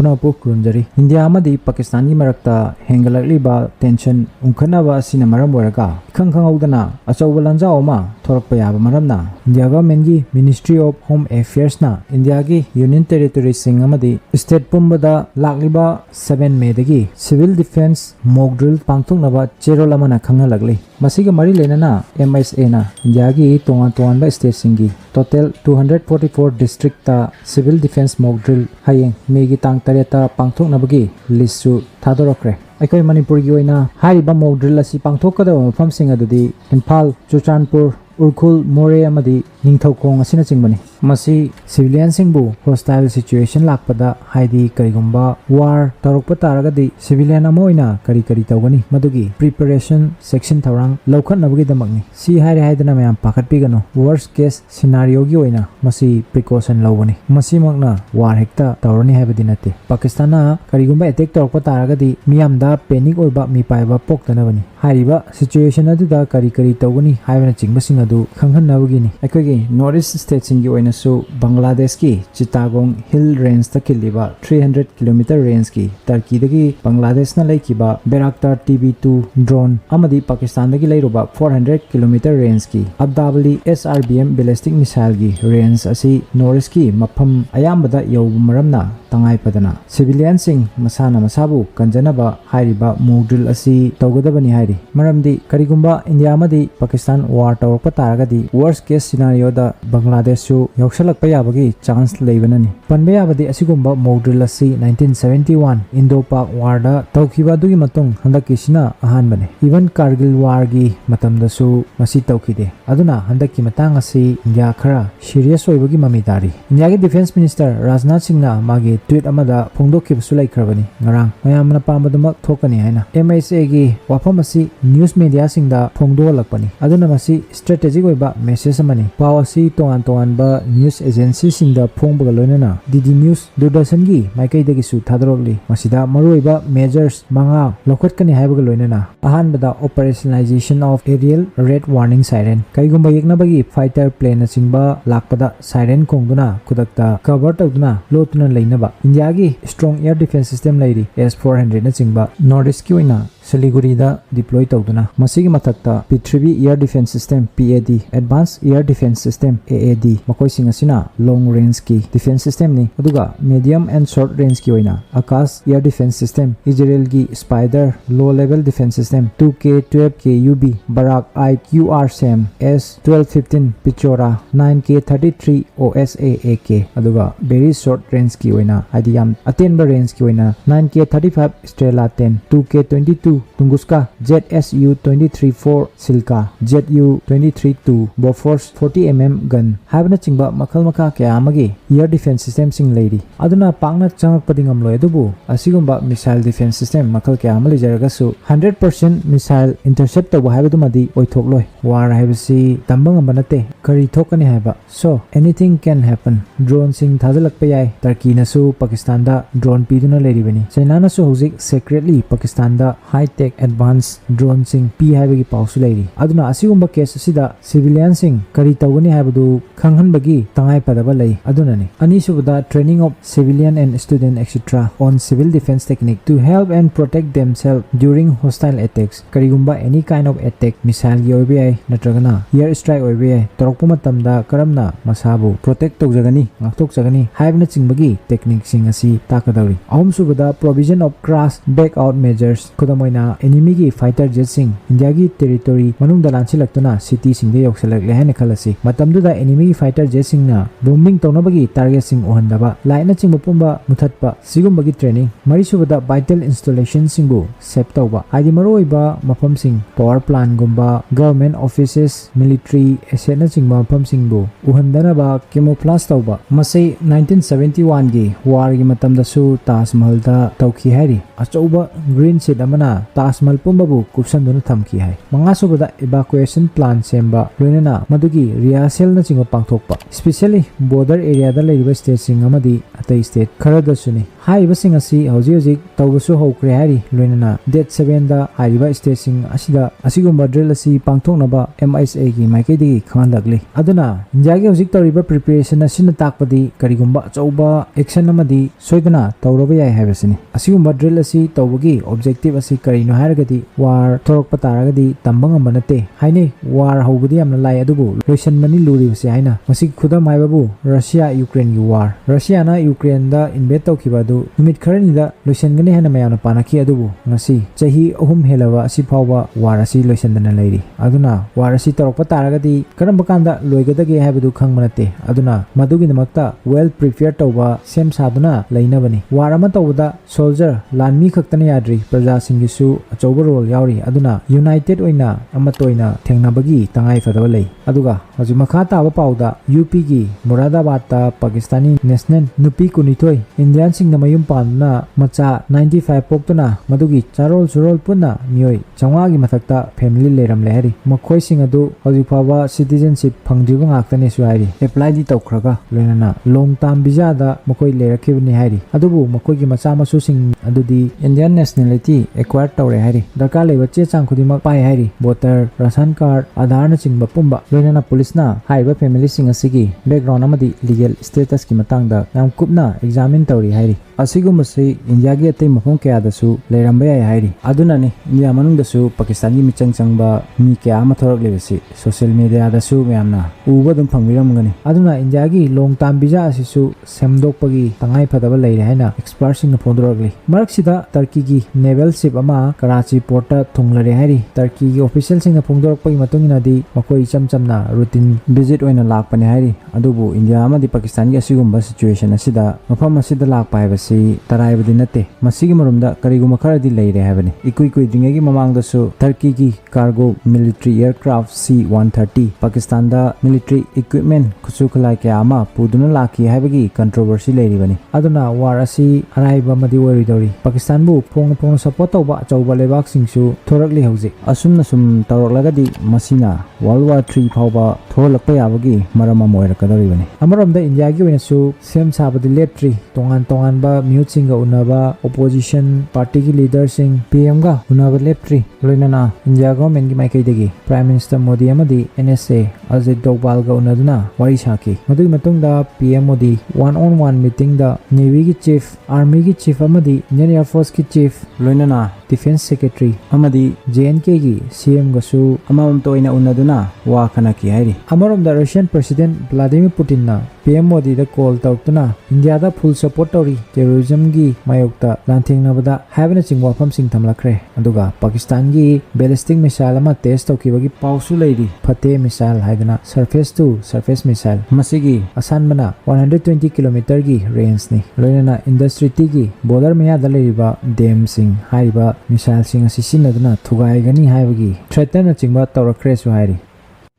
पुनःपु खुरुमजरी इंडिया अमदी पाकिस्तानी मरक्ता हेंगलक्लिबा टेंशन उंखनाबा असिना मरम ओरगा इखंग खंगौदना अचौबा लंजाव अमा थोरकपा याबा मरमना इंडिया गवर्नमेंट की मिनिस्ट्री ऑफ होम अफेयर्स ना इंडिया की यूनियन टेरिटरी सिंग अमदी स्टेट पुंबदा लाक्लिबा 7 मे दगी सिविल डिफेंस मॉक ड्रिल पांगथोकनबा चेरोल अमना खंगलक्ली मसीगा मरी लेना MSA ना इंडिया की तोंगा स्टेट सिंगी टोटल 244 डिस्ट्रिक्ट ता सिविल डिफेंस मॉक ड्रिल हायेंग मेगी तांग तरेता पांगथोकनबगी लिस्टु थादोरक्रे अखोई मणिपुर की ओइना हारिबा मॉक ड्रिल असि पांगथोकदबा मफमसिंग अदुदी इम्फाल चुरचानपुर उरखुल मोरे अमदी निंगथौखोंग असिना चिंगबनी मसी सिविलियन सिंगबु हॉस्टाइल सिचुएशन लाकपदा हाइदी करिगुंबा वार तौरकपा तारगदी सिविलियन अमा ओइना करी करी तौगनी मदुगी प्रिपरेशन सेक्शन थौरांग लौखनबगी दमकनी सी हाइरे हाइदना मयाम पाखतपिगनो वर्स्ट केस सिनारियो की ओइना मसी प्रिकॉशन लौबनी मसी मगना वार हेक्ता तौरनी हाइबदी नते पाकिस्ताना करिगुंबा अटैक तौरकपा तारगदी मियामदा पैनिक ओइबा मिपाइबा पोक्तनबनी हाइरिबा सिचुएशन अदुदा करी करी तौगनी हाइबना चिंगबसिंग अदु खंगहनबगिनी अखोगी नॉर्थ ईस्ट स्टेट सिंगी ओइना सु बांग्लादेश की चिटागोंग हिल रेंज तक लिबा 300 किलोमीटर रेंज की टर्की दगी बांग्लादेश ना लेकिबा बेराक्तार TB2 ड्रोन अमदी पाकिस्तान दगी लेरुबा 400 किलोमीटर रेंज की अब्दाबली SRBM बैलिस्टिक मिसाइल की रेंज असी नॉर्थ ईस्ट की मफम अयामबदा यौब मरमना तंगाई पदना सिविलियन सिंग मसाना मसाबु कंजनबा हाइरिबा मॉक ड्रिल असी तौगदबनी हाइरि मरमदी करिगुंबा इंडिया मदी पाकिस्तान वार तौरकपा तारगदी वर्स्ट केस सिनारियो दा बांग्लादेश सु यौसलकपा याबगी चांस लेबननी पनबे याबदी असिगुंबा मॉक ड्रिल असी 1971 इंडो पाक वार दा तौखिबा दुगी मतुंग हंदकिसिना अहानबने इवन कारगिल वार गी मतमदसु मसी तौखिदे अदुना हंदकी मतंग असी इंडिया खरा सीरियस ओइबगी ममिदारी इंडिया के डिफेंस मिनिस्टर राजनाथ सिंह ना मागी tweet अमदा फोंदोखिबसु लाइखरबनी ngarang mayamna pambadumak thokani haina MSA gi wafam asi news media singda phongdolakpani aduna masi strategic oiba message amani paw asi toan ba news agency singda phongbaga loinana DD news Doordarshan gi maikai dagi su thadrokli masida maroiba measures manga lokhatkani haibaga loinana ahanbada operationalization of aerial red warning siren kaigumba yeknabagi fighter plane singba lakpada siren khongduna kudakta cover tawduna lotuna leinaba India की strong air defence system लेरी S-400 न चिंबा north east की ओइना सिलीगुड़ी दा deploy तौदुना मसीगी मथक्ता Prithvi air defence system PAD advance air defence system AAD मकोइसिंग असिना लॉन्ग रेंज की डिफेंस सिस्टम नि अदुगा मीडियम एंड शॉर्ट रेंज की ओइना Akash air defence system Israel की spider low level defence system 2K12K UB Barak IQR SAM S1215 Pechora 9K33 OSA AK अदुगा very short range की ओइना आदियाम अटेनबा range की ओइना 9K35 Strela 10 2K22 Tunguska ZSU-23-4 Silka ZU-23-2 Bofors 40mm gun हाबना चिंबा मखल मखा क्या आमगे air defence system सिंग लेरी अदुना पांगना चंगक पदिंगम लोय दुबु असिगुंबा missile defence system मखल क्या आमले जरगसु 100% missile intercept तब हाबदुमदी ओइथोकलोय वार हाबसी तंबंग बनते करी थोकनी हाबा so anything can happen drone सिंग थाजलकपा याय टर्की नसु पाकिस्तान दा ड्रोन पीदुना लेरिबनी चाइना नसु होजिक सेक्रेटली पाकिस्तान दा हाई टेक एडवांस ड्रोन सिंग पी हाइबगी पाउसु लेरी अदुना असिगुंबा केस असिदा सिविलियन सिंग करी तौगनी हाइबदु खंगहनबगी तंगाई पदबा लई अदुनानी अनिसुबदा training of civilian and student etcetera on civil defence technique to help and protect themself during hostile attacks करिगुंबा any kind of attack missile गी ओइबे नत्रगना एयर स्ट्राइक ओइबे तोरकपु मतमदा करमना मसाबु प्रोटेक्ट तौजगनी ngaktok jagani haibna chingbagi technique sing asi takadawri ahumsubada provision of crash back out measures kudamoina enemy gi fighter jet sing india gi territory manungda lanchilaktuna city sing de yokselakle haina khalasi matamduda enemy gi fighter jet sing na bombing tonabagi target sing ohandaba laina chingba pumba muthatpa sigumbagi training marisubada vital installation singbu set tawba haidi maroiba mafam sing power plant gumba government offices military asset na chingba mafam singbu uhandanaba camouflage tawba masai 1971 gi war gi matamda su Taj Mahal da tawki hari achouba green sheet amana Taj Mahal पुंबबु कुपसंदुना थमकी हाय मंगा सुबदा evacuation plan semba loinana madugi rehearsal na chinga pangthokpa especially border area da leiba state sing amadi atai state khara da suni haiba sing asi hoji hoji tawsu hokre hari loinana date 7 da haiba state sing asida asigumba drill asi pangthoknaba MSA gi maikai di khandakli aduna india gi hoji tawriba preparation asina takpadi karigumba chauba action amadi soidana tawraba yai haibasini asigumba drill asi tawbagi objective asi karino haragadi war thorok pataragadi tambang ambanate haine war hobudi amna lai adubu loisan mani luri se haina masi khuda maibabu Russia Ukraine gi war Russia na Ukraine da invade tawkibadu numit kharani da loisan gani hana mayana panaki adubu ngasi chahi ahum helawa asi phawba war asi loisan dana lairi aduna war asi torok pataragadi karamba kanda loigadage haibadu khangmanate aduna madugi namakta well prepared tawba sem saduna laina bani war ama tawda soldier lanmi khaktana yadri praja singisu achauba role yauri aduna united oina amatoina thengnabagi tangai fadaba lei aduga hoji makha taba pauda UP gi Muradabad ta Pakistani national nupi kunithoi Indian sing namayum panna macha 95 poktuna madugi charol surol punna mioi changwa gi mathakta family leram lehari makhoi sing adu hoji phaba citizenship phangjiba ngaktane su hairi apply di tawkhraga loinana long term visa da makhoi lerakhibni hairi adubu makhoi gi macha masu sing adudi Indian nationality acquire tawre hairi darka leba che chang khudimak pai hairi voter ration card Aadhaar na chingba pumba loinana police na haiba family sing asigi background amadi legal status ki matangda yam kupna examine tawri hairi asigumasi India gi atei mafong kya dasu leiramba yai hairi aduna ni India manung dasu Pakistan gi michang changba mi kya ama thorak lebasi social media dasu mayamna uba dum phangmiram ngani aduna India gi long term visa asisu semdokpagi tangai phadaba leire haina expert sing na phondoragli marak sida Turkey gi naval ship ama Karachi port ta thunglare hairi Turkey gi official sing na phongdorakpagi matungina di makoi chamchamna routine visit oina lakpane hairi adubu India amadi Pakistan gi asigumba situation asida mafam asida lakpa haibasi taraibadi nate masigi marumda kariguma kharadi leire habani ikui dringe gi mamang dasu Turkey gi cargo military aircraft C-130 Pakistan da military equipment khusu khalai kya ama puduna laki habagi controversy leiri bani aduna war asi araiba madi wari dori Pakistan bu phong support tawba chawba lebak singsu thorakli hauji asumna sum tawraklagadi masina World War 3 phawba tholakpa yabagi marama moirakadori bani amaramda India gi wenasu sem sabadi letri tongan ba Mutinga unaba opposition party ki leader sing PM ga unaba leptri loinana India government gi maikai degi Prime Minister Modi amadi NSA Ajit Doval ga unaduna wari saki madu matungda PM Modi one-on-one meeting da Navy gi chief Army gi chief amadi Indian Air Force ki chief loinana Defense Secretary amadi JNK gi CM ga su amam toina unaduna wa kana ki hairi amarom da Russian President Vladimir Putin na PM Modi da call tawtuna India da full support tawri terrorism gi mayokta lanthengna habana chingwa pham sing thamlakre aduga Pakistan gi ballistic missile ama test tawkibagi pausu leiri phate missile haidana surface to surface missile masigi asan mana 120 km gi range ni loinana industry ti gi border meya da leiba dam sing haiba missile sing asisinaduna thugai gani haibagi threaten chingwa tawrakre su hairi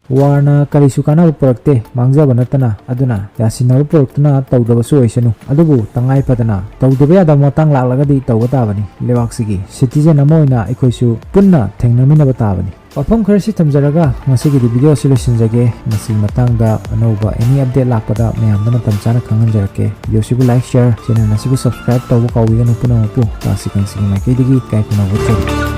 warna karisu kana purakte mangjaba natana aduna yasinaru puraktuna tawdabasu oisanu adubu tangai padana tawdaba yada motang laklagadi tawgatabani lewaksigi citizen amoina ikoisu punna thengnamina batabani wafam kharsi thamjaraga ngasigi video solutionjage nasi matangda anova any update lakpada mayamna matam chana khanganjarake yosibu like share channel nasibu subscribe tawba kawiganu puna pu Tasi Khangsi mai kedigi kai kuna wuchari